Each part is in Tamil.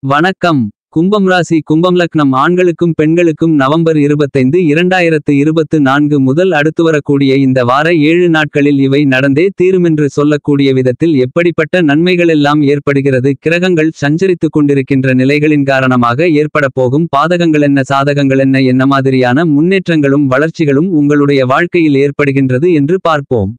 வணக்கம். கும்பம் ராசி கும்பம் லக்னம் ஆண்களுக்கும் பெண்களுக்கும் நவம்பர் 25 2024 முதல் அடுத்து வரக்கூடிய இந்த வார 7 நாட்களில் இவை நடந்தே தீருமென்று சொல்லக்கூடிய விதத்தில் எப்படிப்பட்ட நன்மைகளெல்லாம் ஏற்படுகிறது. கிரகங்கள் சஞ்சரித்துக் கொண்டிருக்கின்ற நிலைகளின் காரணமாக ஏற்படப் போகும் பாதகங்களென்ன சாதகங்களென்ன என்ன மாதிரியான முன்னேற்றங்களும் வளர்ச்சிகளும் உங்களுடைய வாழ்க்கையில் ஏற்படுகின்றது என்று பார்ப்போம்.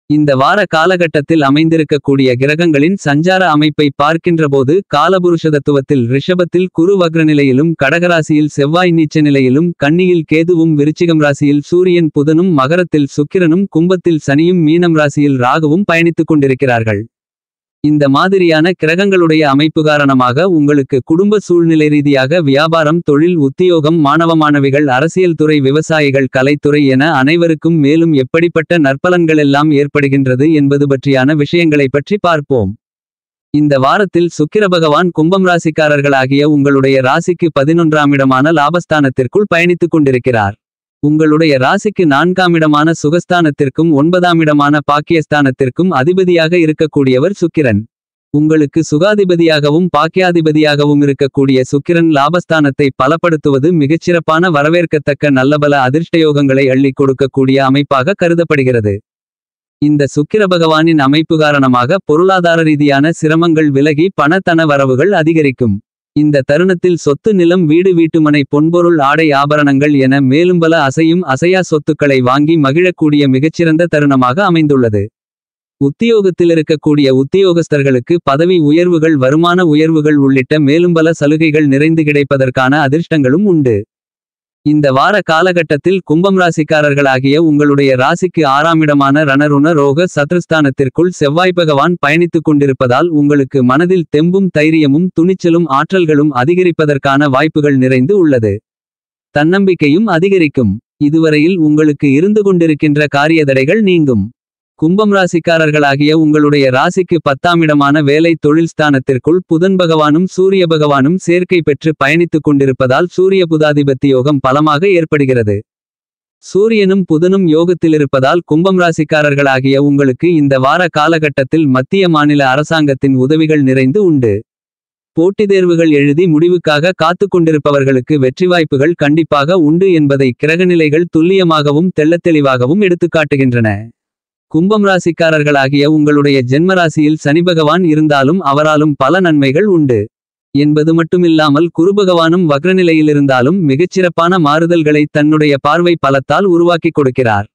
இந்த வார காலகட்டத்தில் அமைந்திருக்கக்கூடிய கிரகங்களின் சஞ்சார அமைப்பை பார்க்கின்றபோது காலபுருஷதத்துவத்தில் ரிஷபத்தில் குரு வக்ரநிலையிலும் கடகராசியில் செவ்வாய் நீச்ச நிலையிலும் கன்னியில் கேதுவும் விருச்சிகம் ராசியில் சூரியன் புதனும் மகரத்தில் சுக்கிரனும் கும்பத்தில் சனியும் மீனம் ராசியில் ராகுவும் பயணித்துக் கொண்டிருக்கிறார்கள். இந்த மாதிரியான கிரகங்களுடைய அமைப்பு காரணமாக உங்களுக்கு குடும்ப சூழ்நிலை ரீதியாக வியாபாரம் தொழில் உத்தியோகம் மாணவ மாணவிகள் அரசியல் துறை விவசாயிகள் கலைத்துறை என அனைவருக்கும் மேலும் எப்படிப்பட்ட நற்பலன்களெல்லாம் ஏற்படுகின்றது என்பது பற்றியான விஷயங்களை பற்றி பார்ப்போம். இந்த வாரத்தில் சுக்கிர பகவான் கும்பம் ராசிக்காரர்களாகிய உங்களுடைய ராசிக்கு 11ஆம் இடமான லாபஸ்தானத்திற்குள் பயணித்துக் கொண்டிருக்கிறார். உங்களுடைய ராசிக்கு 4ஆம் இடமான சுகஸ்தானத்திற்கும் 9ஆம் இடமான பாக்கியஸ்தானத்திற்கும் அதிபதியாக இருக்கக்கூடியவர் சுக்கிரன். உங்களுக்கு சுகாதிபதியாகவும் பாக்கியாதிபதியாகவும் இருக்கக்கூடிய சுக்கிரன் லாபஸ்தானத்தை பலப்படுத்துவது மிகச்சிறப்பான வரவேற்கத்தக்க நல்லபல அதிர்ஷ்டயோகங்களை அள்ளிக் கொடுக்கக்கூடிய அமைப்பாக கருதப்படுகிறது. இந்த சுக்கிர பகவானின் அமைப்பு காரணமாக பொருளாதார ரீதியான சிரமங்கள் விலகி பண வரவுகள் அதிகரிக்கும். இந்த தருணத்தில் சொத்து நிலம் வீடு வீட்டுமனை பொன்பொருள் ஆடை ஆபரணங்கள் என மேலும் பல அசையும் அசையா சொத்துக்களை வாங்கி மகிழக்கூடிய மிகச்சிறந்த தருணமாக அமைந்துள்ளது. உத்தியோகத்தில் இருக்கக்கூடிய உத்தியோகஸ்தர்களுக்கு பதவி உயர்வுகள் வருமான உயர்வுகள் உள்ளிட்ட மேலும் பல சலுகைகள் நிறைந்து கிடைப்பதற்கான அதிர்ஷ்டங்களும் உண்டு. இந்த வார காலகட்டத்தில் கும்பம் ராசிக்காரர்களாகிய உங்களுடைய ராசிக்கு 6ஆம் இடமான ரணருண ரோக சத்ருஸ்தானத்திற்குள் செவ்வாய் பகவான் பயணித்துக் கொண்டிருப்பதால் உங்களுக்கு மனதில் தெம்பும் தைரியமும் துணிச்சலும் ஆற்றல்களும் அதிகரிப்பதற்கான வாய்ப்புகள் நிறைந்து உள்ளது. தன்னம்பிக்கையும் அதிகரிக்கும். இதுவரையில் உங்களுக்கு இருந்து கொண்டிருக்கின்ற காரியதடைகள் நீங்கும். கும்பம் ராசிக்காரர்களாகிய உங்களுடைய ராசிக்கு 10ஆம் இடமான வேலை தொழில் ஸ்தானத்திற்குள் புதன் பகவானும் சூரிய பகவானும் சேர்க்கை பெற்று பயணித்துக் கொண்டிருப்பதால் சூரிய புதாதிபத்தி யோகம் பலமாக ஏற்படுகிறது. சூரியனும் புதனும் யோகத்திலிருப்பதால் கும்பம் ராசிக்காரர்களாகிய உங்களுக்கு இந்த வார காலகட்டத்தில் மத்திய மாநில அரசாங்கத்தின் உதவிகள் நிறைந்து உண்டு. போட்டித் தேர்வுகள் எழுதி முடிவுக்காக காத்துக் கொண்டிருப்பவர்களுக்கு வெற்றி வாய்ப்புகள் கண்டிப்பாக உண்டு என்பதை கிரகநிலைகள் துல்லியமாகவும் தெள்ளத்தெளிவாகவும் எடுத்துக்காட்டுகின்றன. கும்பம் ராசிக்காரர்களாகிய உங்களுடைய ஜென்மராசியில் சனி பகவான் இருந்தாலும் அவராலும் பல நன்மைகள் உண்டு என்பது மட்டுமில்லாமல் குருபகவானும் வக்ரநிலையிலிருந்தாலும் மிகச்சிறப்பான மாறுதல்களை தன்னுடைய பார்வை பலத்தால் உருவாக்கிக் கொடுக்கிறார்.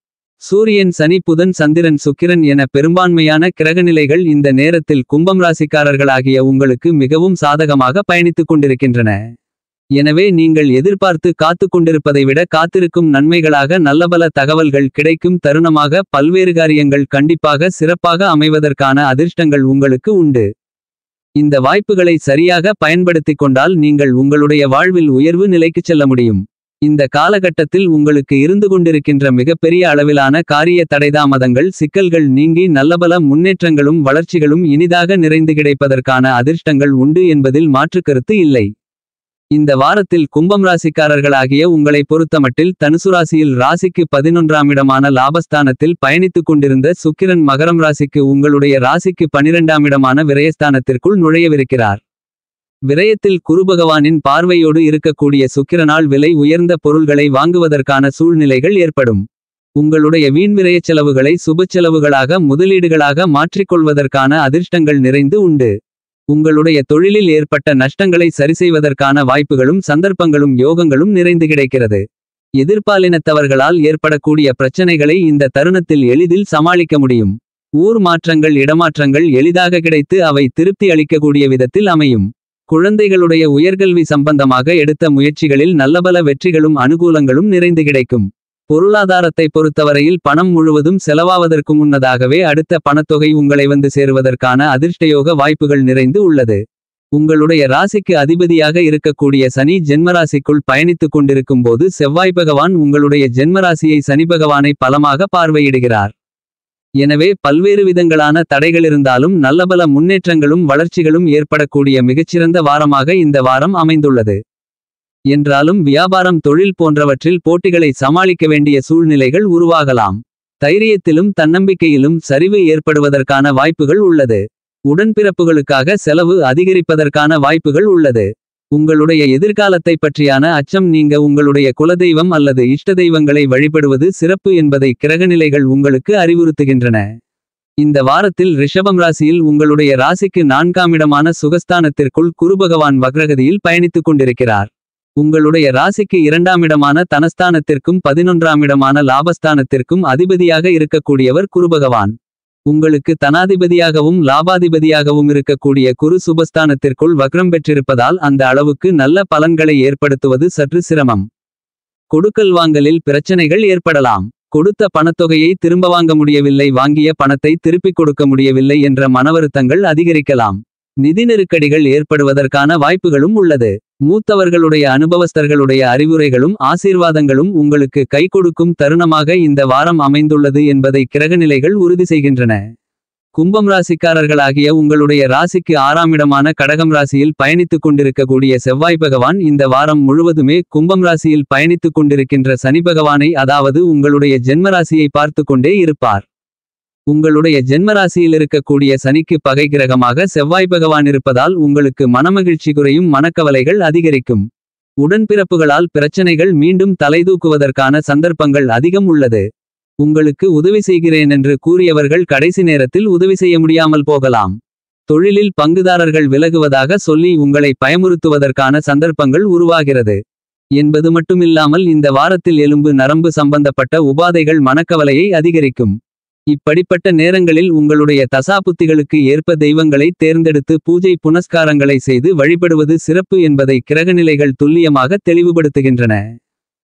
சூரியன் சனி புதன் சந்திரன் சுக்கிரன் என பெரும்பான்மையான கிரகநிலைகள் இந்த நேரத்தில் கும்பம் ராசிக்காரர்களாகிய உங்களுக்கு மிகவும் சாதகமாக பயணித்துக் கொண்டிருக்கின்றன. எனவே நீங்கள் எதிர்பார்த்து காத்துக் கொண்டிருப்பதை விட காத்திருக்கும் நன்மைகளாக நல்லபல தகவல்கள் கிடைக்கும் தருணமாக பல்வேறு காரியங்கள் கண்டிப்பாக சிறப்பாக அமைவதற்கான அதிர்ஷ்டங்கள் உங்களுக்கு உண்டு. இந்த வாய்ப்புகளை சரியாக பயன்படுத்திக் கொண்டால் நீங்கள் உங்களுடைய வாழ்வில் உயர்வு நிலைக்குச் செல்ல முடியும். இந்த காலகட்டத்தில் உங்களுக்கு இருந்து கொண்டிருக்கின்ற மிகப்பெரிய அளவிலான காரிய தடைதாமதங்கள் சிக்கல்கள் நீங்கி நல்லபல முன்னேற்றங்களும் வளர்ச்சிகளும் இனிதாக நிறைந்து கிடைப்பதற்கான அதிர்ஷ்டங்கள் உண்டு என்பதில் மாற்றுக்கருத்து இல்லை. இந்த வாரத்தில் கும்பம் ராசிக்காரர்களாகிய உங்களை பொறுத்தமட்டில் தனுசு ராசியில் ராசிக்கு 11ஆம் இடமான லாபஸ்தானத்தில் பயணித்துக் கொண்டிருந்த சுக்கிரன் மகரம் ராசிக்கு உங்களுடைய ராசிக்கு 12ஆம் இடமான விரயஸ்தானத்திற்குள் நுழையவிருக்கிறார். விரயத்தில் குருபகவானின் பார்வையோடு இருக்கக்கூடிய சுக்கிரனால் விலை உயர்ந்த பொருள்களை வாங்குவதற்கான சூழ்நிலைகள் ஏற்படும். உங்களுடைய வீண் விரயச் செலவுகளை சுப செலவுகளாக முதலீடுகளாக மாற்றிக்கொள்வதற்கான அதிர்ஷ்டங்கள் நிறைந்து உண்டு. உங்களுடைய தொழிலில் ஏற்பட்ட நஷ்டங்களை சரிசெய்வதற்கான வாய்ப்புகளும் சந்தர்ப்பங்களும் யோகங்களும் நிறைந்து கிடைக்கிறது. எதிர்பாலினத்தவர்களால் ஏற்படக்கூடிய பிரச்சனைகளை இந்த தருணத்தில் எளிதில் சமாளிக்க முடியும். ஊர் மாற்றங்கள் இடமாற்றங்கள் எளிதாக கிடைத்து அவை திருப்தி அளிக்கக்கூடிய விதத்தில் அமையும். குழந்தைகளுடைய உயர்கல்வி சம்பந்தமாக எடுத்த முயற்சிகளில் நல்லபல வெற்றிகளும் அனுகூலங்களும் நிறைந்து கிடைக்கும். பொருளாதாரத்தை பொறுத்தவரையில் பணம் முழுவதும் செலவாவதற்கு முன்னதாகவே அடுத்த பணத்தொகை உங்களை வந்து சேருவதற்கான அதிர்ஷ்டயோக வாய்ப்புகள் நிறைந்து உள்ளது. உங்களுடைய ராசிக்கு அதிபதியாக இருக்கக்கூடிய சனி ஜென்மராசிக்குள் பயணித்துக் கொண்டிருக்கும் போது செவ்வாய் பகவான் உங்களுடைய ஜென்மராசியை சனி பகவானை பலமாக பார்வையிடுகிறார். எனவே பல்வேறு விதங்களான தடைகளிருந்தாலும் நல்லபல முன்னேற்றங்களும் வளர்ச்சிகளும் ஏற்படக்கூடிய மிகச்சிறந்த வாரமாக இந்த வாரம் அமைந்துள்ளது. என்றாலும் வியாபாரம் தொழில் போன்றவற்றில் போட்டிகளை சமாளிக்க வேண்டிய சூழ்நிலைகள் உருவாகலாம். தைரியத்திலும் தன்னம்பிக்கையிலும் சரிவு ஏற்படுவதற்கான வாய்ப்புகள் உள்ளது. உடன்பிறப்புகளுக்காக செலவு அதிகரிப்பதற்கான வாய்ப்புகள் உள்ளது. உங்களுடைய எதிர்காலத்தை பற்றியான அச்சம் நீங்க உங்களுடைய குலதெய்வம் அல்லது இஷ்ட தெய்வங்களை வழிபடுவது சிறப்பு என்பதை கிரகநிலைகள் உங்களுக்கு அறிவுறுத்துகின்றன. இந்த வாரத்தில் ரிஷபம் ராசியில் உங்களுடைய ராசிக்கு 4ஆம் இடமான சுகஸ்தானத்திற்குள் குருபகவான் வக்ரகதியில் பயணித்துக் கொண்டிருக்கிறார். உங்களுடைய ராசிக்கு 2ஆம் இடமான தனஸ்தானத்திற்கும் 11ஆம் இடமான லாபஸ்தானத்திற்கும் அதிபதியாக இருக்கக்கூடியவர் குருபகவான். உங்களுக்கு தனாதிபதியாகவும் லாபாதிபதியாகவும் இருக்கக்கூடிய குரு சுபஸ்தானத்திற்குள் வக்ரம் பெற்றிருப்பதால் அந்த அளவுக்கு நல்ல பலன்களை ஏற்படுத்துவது சற்று சிரமம். கொடுக்கல் வாங்கலில் பிரச்சனைகள் ஏற்படலாம். கொடுத்த பணத்தொகையை திரும்ப வாங்க முடியவில்லை, வாங்கிய பணத்தை திருப்பிக் கொடுக்க முடியவில்லை என்ற மனவருத்தங்கள் அதிகரிக்கலாம். நிதி நெருக்கடிகள் ஏற்படுவதற்கான வாய்ப்புகளும் உள்ளது. மூத்தவர்களுடைய அனுபவஸ்தர்களுடைய அறிவுரைகளும் ஆசீர்வாதங்களும் உங்களுக்கு கை கொடுக்கும் தருணமாக இந்த வாரம் அமைந்துள்ளது என்பதை கிரகநிலைகள் உறுதி செய்கின்றன. கும்பம் ராசிக்காரர்களாகிய உங்களுடைய ராசிக்கு 6ஆம் இடமான கடகம் ராசியில் பயணித்துக் கொண்டிருக்கக்கூடிய செவ்வாய் பகவான் இந்த வாரம் முழுவதுமே கும்பம் ராசியில் பயணித்துக் கொண்டிருக்கின்ற சனி பகவானை, அதாவது உங்களுடைய ஜென்மராசியை பார்த்து கொண்டே இருப்பார். உங்களுடைய ஜென்மராசியில் இருக்கக்கூடிய சனிக்கு பகை கிரகமாக செவ்வாய் பகவான் இருப்பதால் உங்களுக்கு மனமகிழ்ச்சி குறையும், மனக்கவலைகள் அதிகரிக்கும். உடன்பிறப்புகளால் பிரச்சனைகள் மீண்டும் தலைதூக்குவதற்கான சந்தர்ப்பங்கள் அதிகம் உள்ளது. உங்களுக்கு உதவி செய்கிறேன் என்று கூறியவர்கள் கடைசி நேரத்தில் உதவி செய்ய முடியாமல் போகலாம். தொழிலில் பங்குதாரர்கள் விலகுவதாக சொல்லி உங்களை பயமுறுத்துவதற்கான சந்தர்ப்பங்கள் உருவாகிறது என்பது மட்டுமில்லாமல் இந்த வாரத்தில் எலும்பு நரம்பு சம்பந்தப்பட்ட உபாதைகள் மனக்கவலையை அதிகரிக்கும். இப்படிப்பட்ட நேரங்களில் உங்களுடைய தசாபுத்திகளுக்கு ஏற்ப தெய்வங்களை தேர்ந்தெடுத்து பூஜை புனஸ்காரங்களை செய்து வழிபடுவது சிறப்பு என்பதை கிரகநிலைகள் துல்லியமாக தெளிவுபடுத்துகின்றன.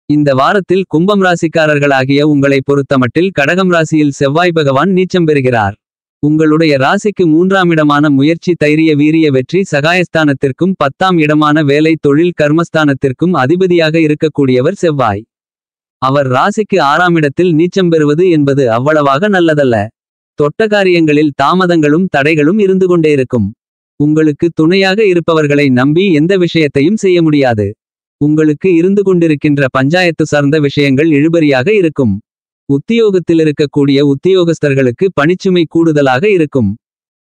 இந்த வாரத்தில் கும்பம் ராசிக்காரர்களாகிய உங்களை பொறுத்தமட்டில் கடகம் ராசியில் செவ்வாய் பகவான் நீச்சம் பெறுகிறார். உங்களுடைய ராசிக்கு 3ஆம் இடமான முயற்சி தைரிய வீரிய வெற்றி சகாயஸ்தானத்திற்கும் 10ஆம் இடமான வேலை தொழில் கர்மஸ்தானத்திற்கும் அதிபதியாக இருக்கக்கூடியவர் செவ்வாய். அவர் ராசிக்கு 6ஆம் இடத்தில் நீச்சம் பெறுவது என்பது அவ்வளவாக நல்லதல்ல. தொட்ட காரியங்களில் தாமதங்களும் தடைகளும் இருந்து கொண்டே இருக்கும். உங்களுக்கு துணையாக இருப்பவர்களை நம்பி எந்த விஷயத்தையும் செய்ய முடியாது. உங்களுக்கு இருந்து கொண்டிருக்கின்ற பஞ்சாயத்து சார்ந்த விஷயங்கள் இழுபறியாக இருக்கும். உத்தியோகத்தில் இருக்கக்கூடிய உத்தியோகஸ்தர்களுக்கு பணிச்சுமை கூடுதலாக இருக்கும்.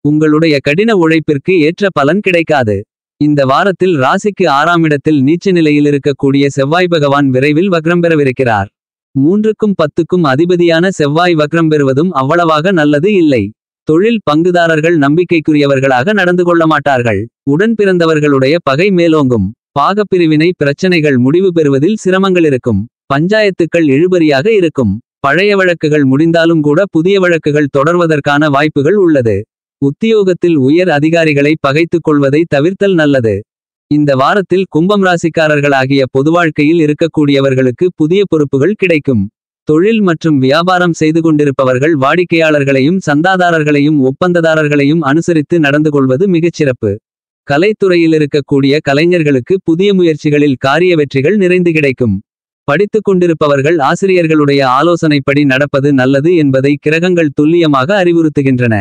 உங்களுடைய கடின உழைப்பிற்கு ஏற்ற பலன் கிடைக்காது. இந்த வாரத்தில் ராசிக்கு 6ஆம் இடத்தில் நீச்ச நிலையில் இருக்கக்கூடிய செவ்வாய் பகவான் விரைவில் வக்ரம் பெறவிருக்கிறார். 3க்கும் 10க்கும் அதிபதியான செவ்வாய் வக்ரம் பெறுவதும் அவ்வளவாக நல்லது இல்லை. தொழில் பங்குதாரர்கள் நம்பிக்கைக்குரியவர்களாக நடந்து கொள்ள மாட்டார்கள். உடன் பிறந்தவர்களுடைய பகை மேலோங்கும். பாகப்பிரிவினை பிரச்சனைகள் முடிவு பெறுவதில் சிரமங்கள் இருக்கும். பஞ்சாயத்துக்கள் இழுபறியாக இருக்கும். பழைய வழக்குகள் முடிந்தாலும் கூட புதிய வழக்குகள் தொடர்வதற்கான வாய்ப்புகள் உள்ளது. உத்தியோகத்தில் உயர் அதிகாரிகளை பகைத்துக் கொள்வதை தவிர்த்தல் நல்லது. இந்த வாரத்தில் கும்பம் ராசிக்காரர்களாகிய பொதுவாழ்க்கையில் இருக்கக்கூடியவர்களுக்கு புதிய பொறுப்புகள் கிடைக்கும். தொழில் மற்றும் வியாபாரம் செய்து கொண்டிருப்பவர்கள் வாடிக்கையாளர்களையும் சந்தாதாரர்களையும் ஒப்பந்ததாரர்களையும் அனுசரித்து நடந்து கொள்வது மிகச்சிறப்பு. கலைத்துறையில் இருக்கக்கூடிய கலைஞர்களுக்கு புதிய முயற்சிகளில் காரிய வெற்றிகள் நிறைந்து கிடைக்கும். படித்துக் கொண்டிருப்பவர்கள் ஆசிரியர்களுடைய ஆலோசனைப்படி நடப்பது நல்லது என்பதை கிரகங்கள் துல்லியமாக அறிவுறுத்துகின்றன.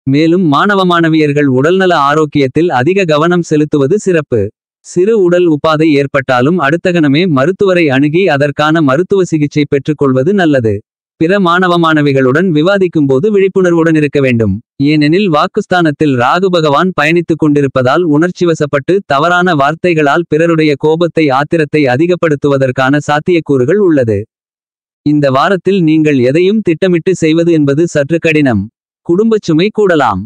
மேலும் மாணவ மாணவியர்கள் உடல்நல ஆரோக்கியத்தில் அதிக கவனம் செலுத்துவது சிறப்பு. சிறு உடல் உபாதை ஏற்பட்டாலும் அடுத்தகணமே மருத்துவரை அணுகி அதற்கான மருத்துவ சிகிச்சை பெற்றுக்கொள்வது நல்லது. பிற மாணவ மாணவிகளுடன் விவாதிக்கும்போது விழிப்புணர்வுடன் இருக்க வேண்டும். ஏனெனில் வாக்குஸ்தானத்தில் ராகு பகவான் பயணித்துக் கொண்டிருப்பதால் உணர்ச்சிவசப்பட்டு தவறான வார்த்தைகளால் பிறருடைய கோபத்தை ஆத்திரத்தை அதிகப்படுத்துவதற்கான சாத்தியக்கூறுகள் உள்ளது. இந்த வாரத்தில் நீங்கள் எதையும் திட்டமிட்டு செய்வது என்பது சற்று கடினம். குடும்பச் சுமை கூடலாம்.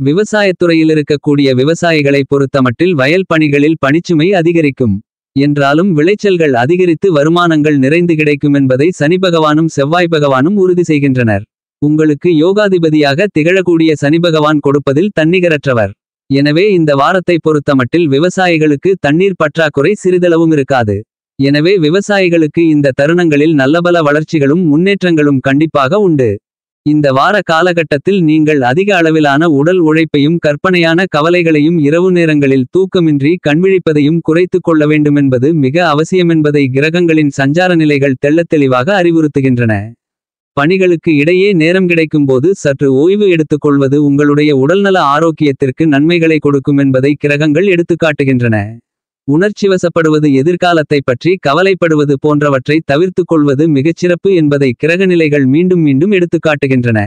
விவசாயத்துறையில் இருக்கக்கூடிய விவசாயிகளை பொறுத்தமட்டில் வயல் பணிகளில் பணிச்சுமை அதிகரிக்கும். என்றாலும் விளைச்சல்கள் அதிகரித்து வருமானங்கள் நிறைந்து கிடைக்கும் என்பதை சனி பகவானும் செவ்வாய் பகவானும் உறுதி செய்கின்றனர். உங்களுக்கு யோகாதிபதியாக திகழக்கூடிய சனி பகவான் கொடுப்பதில் தன்னிகரற்றவர். எனவே இந்த வாரத்தை பொறுத்தமட்டில் விவசாயிகளுக்கு தண்ணீர் பற்றாக்குறை சிறிதளவும் இருக்காது. எனவே விவசாயிகளுக்கு இந்த தருணங்களில் நல்லபல வளர்ச்சிகளும் முன்னேற்றங்களும் கண்டிப்பாக உண்டு. இந்த வார காலகட்டத்தில் நீங்கள் அதிக அளவிலான உடல் உழைப்பையும் கற்பனையான கவலைகளையும் இரவு நேரங்களில் தூக்கமின்றி கண்விழிப்பதையும் குறைத்துக் கொள்ள வேண்டுமென்பது மிக அவசியமென்பதை கிரகங்களின் சஞ்சார நிலைகள் தெள்ளத்தெளிவாக அறிவுறுத்துகின்றன. பணிகளுக்கு இடையே நேரம் கிடைக்கும்போது சற்று ஓய்வு எடுத்துக்கொள்வது உங்களுடைய உடல்நல ஆரோக்கியத்திற்கு நன்மைகளை கொடுக்கும் என்பதை கிரகங்கள் எடுத்துக்காட்டுகின்றன. உணர்ச்சிவசப்படுவது எதிர்காலத்தை பற்றி கவலைப்படுவது போன்றவற்றை தவிர்த்துக் கொள்வது மிகச்சிறப்பு என்பதை கிரகநிலைகள் மீண்டும் மீண்டும் எடுத்துக்காட்டுகின்றன.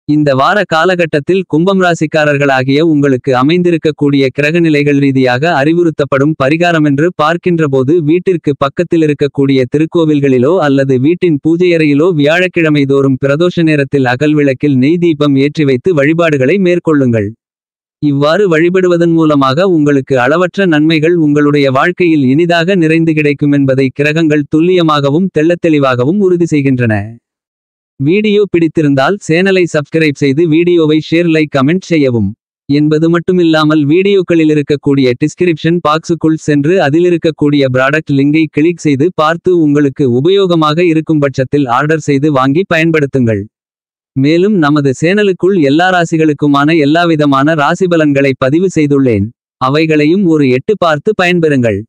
இந்த வார காலகட்டத்தில் கும்பம் ராசிக்காரர்களாகிய உங்களுக்கு அமைந்திருக்கக்கூடிய கிரகநிலைகள் ரீதியாக அறிவுறுத்தப்படும் பரிகாரமென்று பார்க்கின்றபோது வீட்டிற்கு பக்கத்திலிருக்கக்கூடிய திருக்கோவில்களிலோ அல்லது வீட்டின் பூஜையறையிலோ வியாழக்கிழமை தோறும் பிரதோஷ நேரத்தில் அகல் விளக்கில் நெய் தீபம் ஏற்றி வைத்து வழிபாடுகளை மேற்கொள்ளுங்கள். இவ்வாறு வழிபடுவதன் மூலமாக உங்களுக்கு அளவற்ற நன்மைகள் உங்களுடைய வாழ்க்கையில் இனிதாக நிறைந்து கிடைக்குமென்பதை கிரகங்கள் துல்லியமாகவும் தெள்ளத்தெளிவாகவும் உறுதி செய்கின்றன. வீடியோ பிடித்திருந்தால் சேனலை சப்ஸ்கிரைப் செய்து வீடியோவை ஷேர் லைக் கமெண்ட் செய்யவும். என்பது மட்டுமில்லாமல் வீடியோக்களில் இருக்கக்கூடிய டிஸ்கிரிப்ஷன் பாக்ஸுக்குள் சென்று அதிலிருக்கக்கூடிய ப்ராடக்ட் லிங்கை கிளிக் செய்து பார்த்து உங்களுக்கு உபயோகமாக இருக்கும் பட்சத்தில் ஆர்டர் செய்து வாங்கி பயன்படுத்துங்கள். மேலும் நமது சேனலுக்குள் எல்லா ராசிகளுக்குமான எல்லாவிதமான ராசிபலன்களை பதிவு செய்துள்ளேன். அவைகளையும் ஒரு எட்டு பார்த்து பயன்பெறுங்கள்.